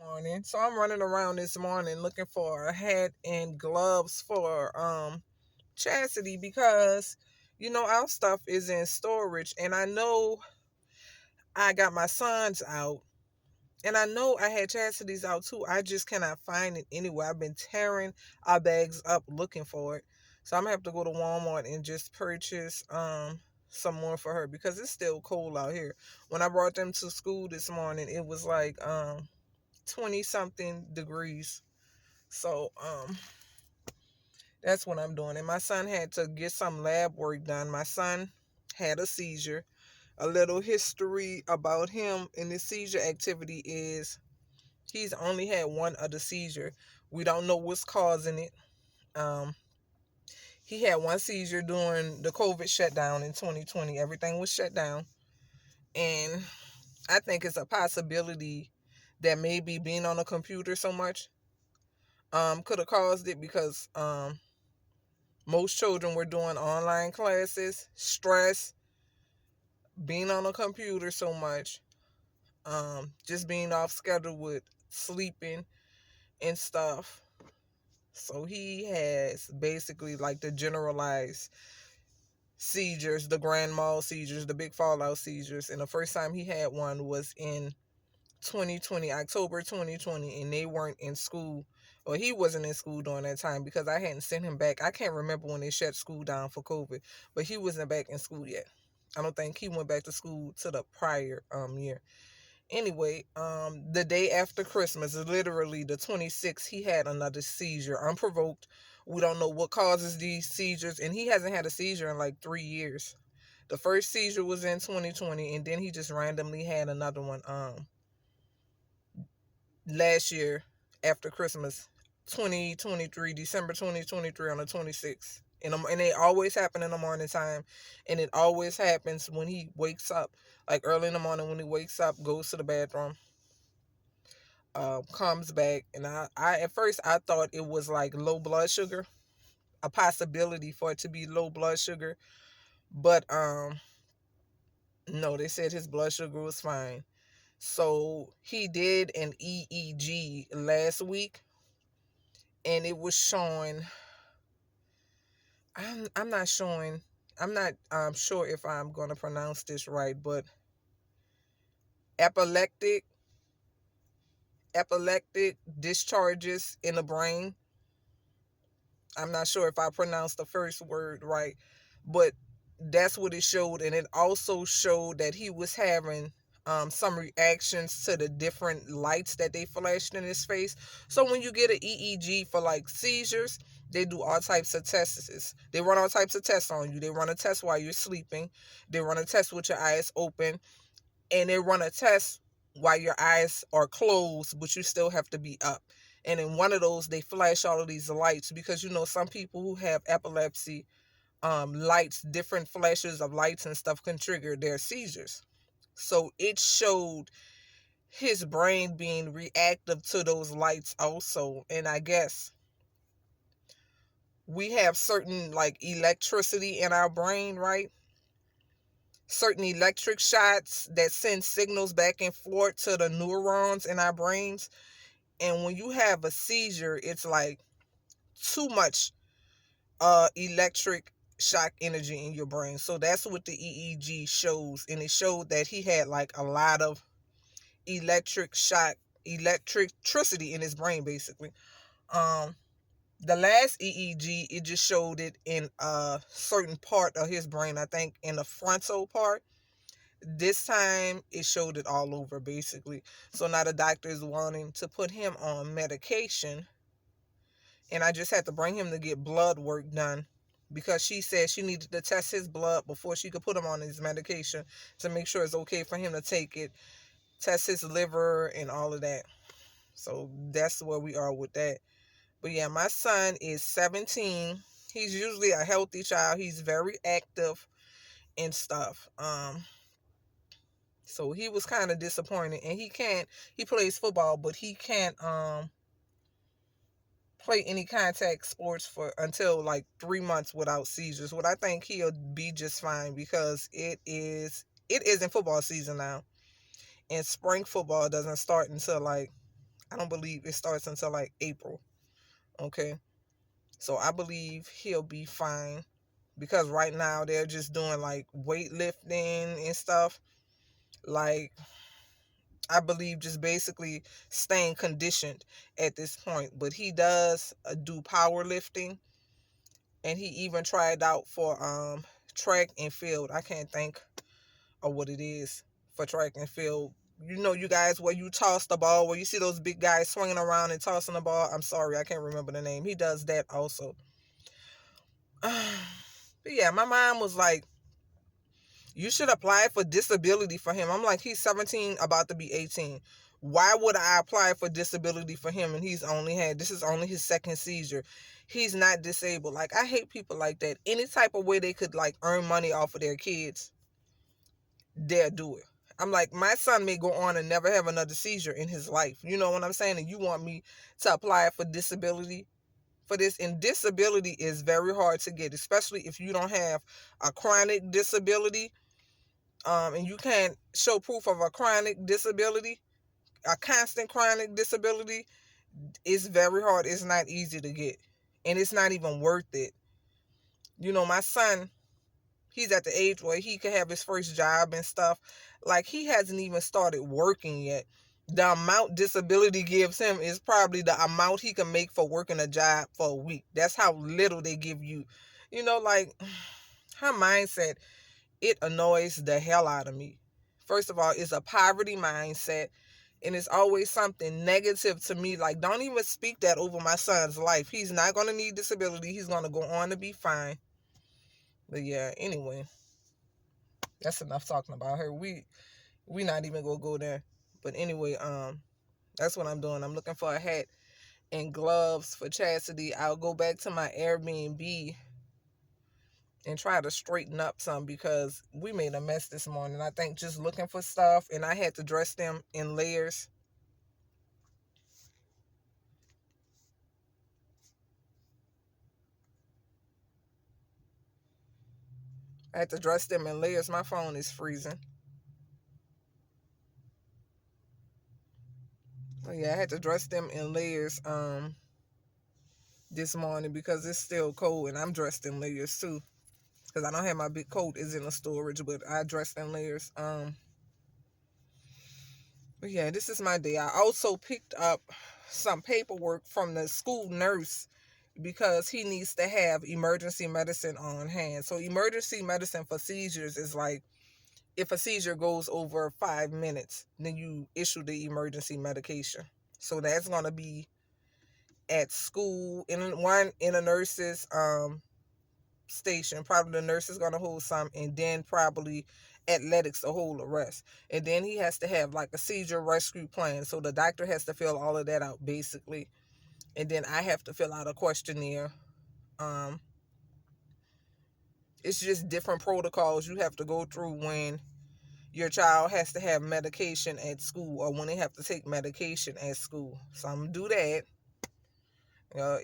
Morning. So I'm running around this morning looking for a hat and gloves for Chastity because our stuff is in storage, and I know I got my sons out, and I know I had Chastity's out too. I just cannot find it anywhere. I've been tearing our bags up looking for it. So I'm gonna have to go to Walmart and just purchase some more for her because it's still cold out here. When I brought them to school this morning, it was like 20 something degrees. So that's what I'm doing. And my son had to get some lab work done. My son had a seizure. A little history about him in this seizure activity is he's only had one other seizure. We don't know what's causing it. Um, he had one seizure during the COVID shutdown in 2020. Everything was shut down. And I think it's a possibility that maybe being on a computer so much could have caused it because most children were doing online classes, stress, being on a computer so much, just being off schedule with sleeping and stuff. So he has basically like the generalized seizures, the grand mal seizures, the big fallout seizures. And the first time he had one was in 2020, October 2020, and they weren't in school. Or he wasn't in school during that time because I hadn't sent him back. I can't remember when they shut school down for COVID, but he wasn't back in school yet. I don't think he went back to school to the prior year. Anyway, the day after Christmas, literally the 26th, he had another seizure, unprovoked. We don't know what causes these seizures, and he hasn't had a seizure in like 3 years. The first seizure was in 2020, and then he just randomly had another one last year after Christmas, 2023, December 2023 on the 26th. And it always happen in the morning time, and it always happens when he wakes up, like early in the morning when he wakes up, goes to the bathroom, comes back, and I at first I thought it was like low blood sugar, a possibility for it to be low blood sugar, but no, they said his blood sugar was fine. So he did an EEG last week, and it was showing. I'm not showing. I'm not sure if I'm going to pronounce this right, but epileptic epileptic discharges in the brain. I'm not sure if I pronounced the first word right, but that's what it showed. And it also showed that he was having some reactions to the different lights that they flashed in his face. So when you get an EEG for like seizures, they do all types of tests. They run all types of tests on you. They run a test while you're sleeping. They run a test with your eyes open. And they run a test while your eyes are closed, but you still have to be up. And in one of those, they flash all of these lights because some people who have epilepsy, lights, different flashes of lights and stuff can trigger their seizures. So it showed his brain being reactive to those lights also. And I guess we have certain like electricity in our brain, right? Certain electric shots that send signals back and forth to the neurons in our brains. And when you have a seizure, it's like too much electric shock energy in your brain. So that's what the EEG shows. And it showed that he had like a lot of electricity in his brain, basically. Um, the last EEG, it just showed it in a certain part of his brain, I think in the frontal part. This time it showed it all over, basically. So now the doctor is wanting to put him on medication, and I just had to bring him to get blood work done because she said she needed to test his blood before she could put him on his medication to make sure it's okay for him to take it, test his liver and all of that. So that's where we are with that. But yeah, my son is 17. He's usually a healthy child. He's very active and stuff. So he was kind of disappointed, and he plays football, but he can't play any contact sports for until like 3 months without seizures. What I think he'll be just fine because it isn't football season now, and spring football doesn't start until like I don't believe it starts until like April. Okay. So I believe he'll be fine because right now they're just doing like weightlifting and stuff. Like, I believe just basically staying conditioned at this point. But he does do powerlifting, and he even tried out for track and field. I can't think of what it is for track and field. You know, you guys, where you toss the ball, where you see those big guys swinging around and tossing the ball. I'm sorry, I can't remember the name. He does that also. But yeah, my mom was like, you should apply for disability for him. I'm like, he's 17, about to be 18. Why would I apply for disability for him? And this is only his second seizure. He's not disabled. Like, I hate people like that. Any type of way they could like earn money off of their kids, they'll do it. I'm like, my son may go on and never have another seizure in his life. You know what I'm saying? And you want me to apply for disability for this? And disability is very hard to get, especially if you don't have a chronic disability. And you can't show proof of a chronic disability, a constant chronic disability. It's very hard. It's not easy to get, and it's not even worth it. You know, my son, he's at the age where he could have his first job and stuff. Like, he hasn't even started working yet. The amount disability gives him is probably the amount he can make for working a job for a week. That's how little they give you. You know, like, her mindset, it annoys the hell out of me. First of all, it's a poverty mindset, and it's always something negative to me. Like, don't even speak that over my son's life. He's not going to need disability. He's going to go on to be fine. But yeah, anyway, that's enough talking about her. We not even going to go there. But anyway, that's what I'm doing. I'm looking for a hat and gloves for Chastity. I'll go back to my Airbnb and try to straighten up some because we made a mess this morning. I think just looking for stuff, and I had to dress them in layers. I had to dress them in layers. My phone is freezing. But yeah, I had to dress them in layers this morning because it's still cold, and I'm dressed in layers too. Because I don't have my big coat is in the storage, but I dressed in layers. But yeah, this is my day. I also picked up some paperwork from the school nurse because he needs to have emergency medicine on hand. So emergency medicine for seizures is like, if a seizure goes over 5 minutes, then you issue the emergency medication. So that's going to be at school in a nurse's station. Probably the nurse is going to hold some, and then probably athletics to hold the rest. And then he has to have like a seizure rescue plan. So the doctor has to fill all of that out basically. And then I have to fill out a questionnaire. Um, it's just different protocols you have to go through when your child has to have medication at school or when they have to take medication at school. So I'm gonna do that.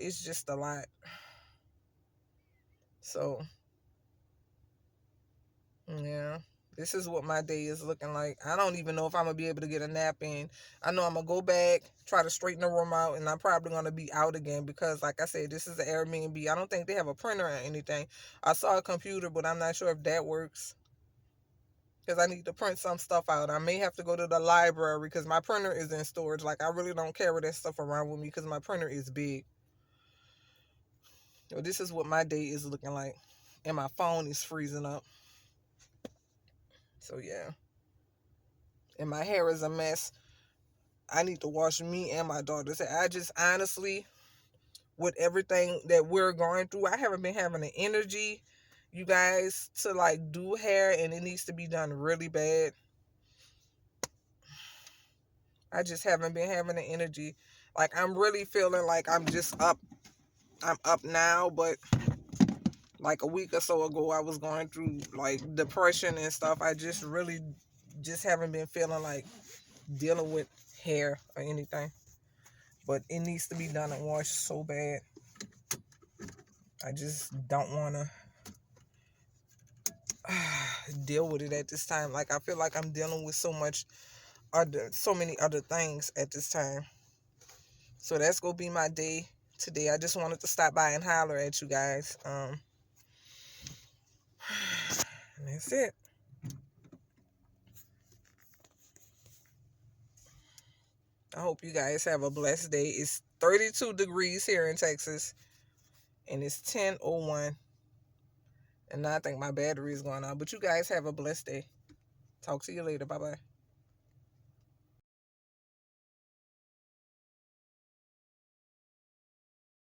It's just a lot. So yeah, this is what my day is looking like. I don't even know if I'm gonna be able to get a nap in. I know I'm gonna go back, try to straighten the room out, and I'm probably gonna be out again because, like I said, this is an Airbnb. I don't think they have a printer or anything. I saw a computer, but I'm not sure if that works because I need to print some stuff out. I may have to go to the library because my printer is in storage. Like, I really don't carry that stuff around with me because my printer is big. So this is what my day is looking like, and my phone is freezing up. So yeah, and my hair is a mess. I need to wash me and my daughter's hair. I just honestly, with everything that we're going through, I haven't been having the energy, you guys, to like do hair, and it needs to be done really bad. I just haven't been having the energy. Like, I'm really feeling like I'm just up. I'm up now, but like a week or so ago, I was going through like depression and stuff. I just really just haven't been feeling like dealing with hair or anything. But it needs to be done and washed so bad. I just don't want to deal with it at this time. Like, I feel like I'm dealing with so many other things at this time. So that's gonna be my day today. I just wanted to stop by and holler at you guys. And that's it. I hope you guys have a blessed day. It's 32 degrees here in Texas, and it's 10:01. And now I think my battery is going out. But you guys have a blessed day. Talk to you later. Bye bye.